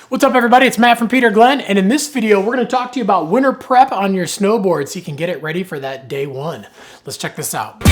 What's up everybody, it's Matt from Peter Glenn, and in this video we're going to talk to you about winter prep on your snowboard so you can get it ready for that day one. Let's check this out.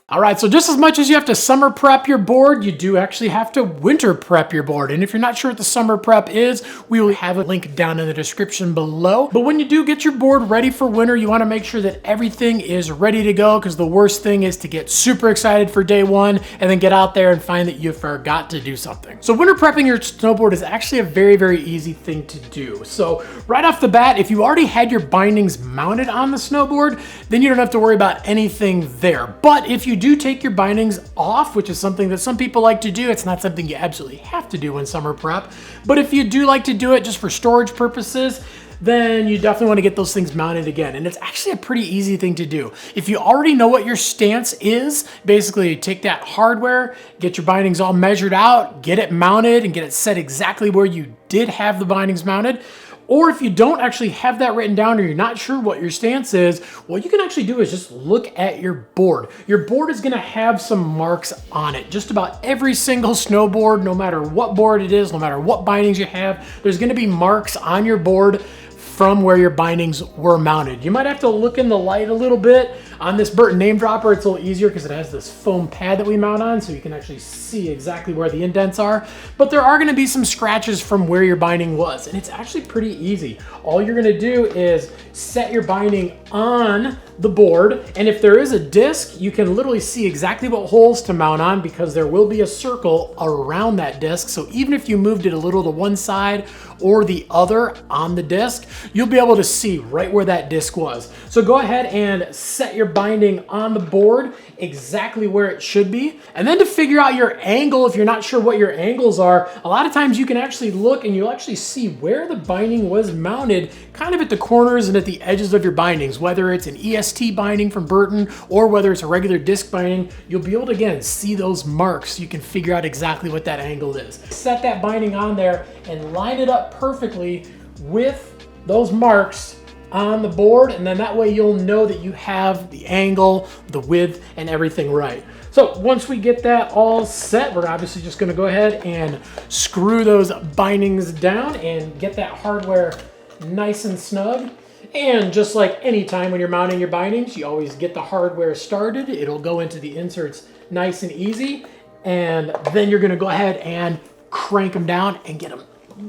All right, so just as much as you have to summer prep your board, you do actually have to winter prep your board. And if you're not sure what the summer prep is, we will have a link down in the description below. But when you do get your board ready for winter, you want to make sure that everything is ready to go, because the worst thing is to get super excited for day one and then get out there and find that you forgot to do something. So winter prepping your snowboard is actually a very, very easy thing to do. So right off the bat, if you already had your bindings mounted on the snowboard, then you don't have to worry about anything there. But if you do take your bindings off, which is something that some people like to do, it's not something you absolutely have to do in summer prep, but if you do like to do it just for storage purposes, then you definitely want to get those things mounted again. And it's actually a pretty easy thing to do. If you already know what your stance is, basically take that hardware, get your bindings all measured out, get it mounted and get it set exactly where you did have the bindings mounted. Or if you don't actually have that written down or you're not sure what your stance is, what you can actually do is just look at your board. Your board is gonna have some marks on it. Just about every single snowboard, no matter what board it is, no matter what bindings you have, there's gonna be marks on your board from where your bindings were mounted. You might have to look in the light a little bit. On this Burton name dropper, it's a little easier because it has this foam pad that we mount on, so you can actually see exactly where the indents are. But there are gonna be some scratches from where your binding was, and it's actually pretty easy. All you're gonna do is set your binding on the board, and if there is a disc, you can literally see exactly what holes to mount on because there will be a circle around that disc. So even if you moved it a little to one side or the other on the disc, you'll be able to see right where that disc was. So go ahead and set your binding on the board exactly where it should be. And then to figure out your angle, if you're not sure what your angles are, a lot of times you can actually look and you'll actually see where the binding was mounted kind of at the corners and at the edges of your bindings, whether it's an EST binding from Burton or whether it's a regular disc binding. You'll be able to, again, see those marks so you can figure out exactly what that angle is. Set that binding on there and line it up perfectly with those marks on the board, and then that way you'll know that you have the angle, the width, and everything right. So once we get that all set, we're obviously just gonna go ahead and screw those bindings down and get that hardware nice and snug. And just like any time when you're mounting your bindings, you always get the hardware started. It'll go into the inserts nice and easy, and then you're gonna go ahead and crank them down and get them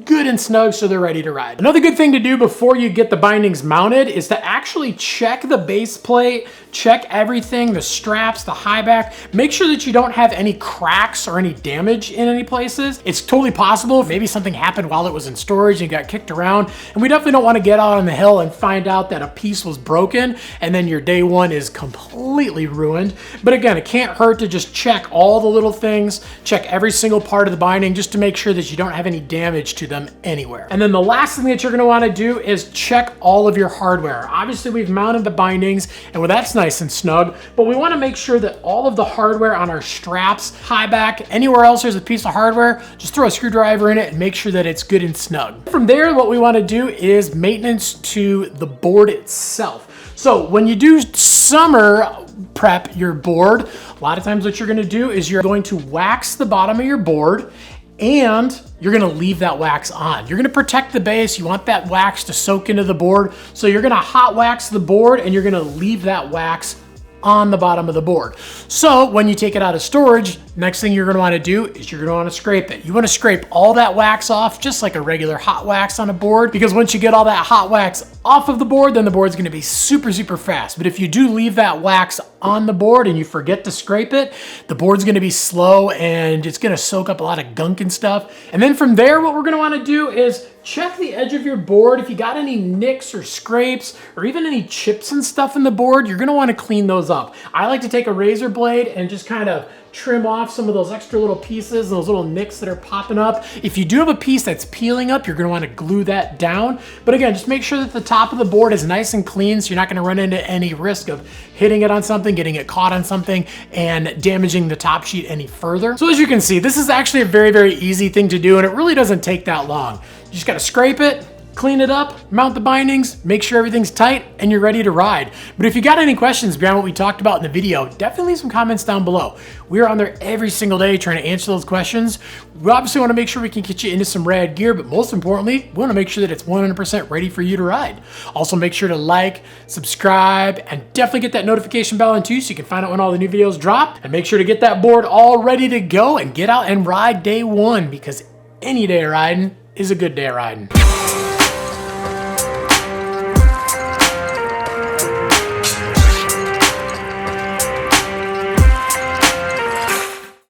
good and snug so they're ready to ride. Another good thing to do before you get the bindings mounted is to actually check the base plate, check everything, the straps, the high back. Make sure that you don't have any cracks or any damage in any places. It's totally possible maybe something happened while it was in storage and got kicked around, and we definitely don't want to get out on the hill and find out that a piece was broken and then your day one is completely ruined. But again, it can't hurt to just check all the little things, check every single part of the binding just to make sure that you don't have any damage to them anywhere. And then the last thing that you're going to want to do is check all of your hardware. Obviously we've mounted the bindings and well, that's nice and snug, but we want to make sure that all of the hardware on our straps, high back, anywhere else there's a piece of hardware, just throw a screwdriver in it and make sure that it's good and snug. From there, what we want to do is maintenance to the board itself. So when you do summer prep your board, a lot of times what you're going to do is you're going to wax the bottom of your board and you're gonna leave that wax on. You're gonna protect the base. You want that wax to soak into the board. So you're gonna hot wax the board and you're gonna leave that wax on the bottom of the board. So when you take it out of storage, next thing you're gonna wanna do is you're gonna wanna scrape it. You wanna scrape all that wax off just like a regular hot wax on a board, because once you get all that hot wax off of the board, then the board's gonna be super, super fast. But if you do leave that wax on the board and you forget to scrape it, the board's gonna be slow and it's gonna soak up a lot of gunk and stuff. And then from there, what we're gonna wanna do is check the edge of your board. If you got any nicks or scrapes or even any chips and stuff in the board, you're gonna wanna clean those up. I like to take a razor blade and just kind of trim off some of those extra little pieces, those little nicks that are popping up. If you do have a piece that's peeling up, you're gonna wanna glue that down. But again, just make sure that the top of the board is nice and clean so you're not gonna run into any risk of hitting it on something, getting it caught on something, and damaging the top sheet any further. So as you can see, this is actually a very, very easy thing to do, and it really doesn't take that long. You just gotta scrape it, clean it up, mount the bindings, make sure everything's tight, and you're ready to ride. But if you got any questions beyond what we talked about in the video, definitely leave some comments down below. We are on there every single day trying to answer those questions. We obviously want to make sure we can get you into some rad gear, but most importantly, we want to make sure that it's 100% ready for you to ride. Also, make sure to like, subscribe, and definitely get that notification bell on too so you can find out when all the new videos drop. And make sure to get that board all ready to go and get out and ride day one, because any day of riding is a good day of riding.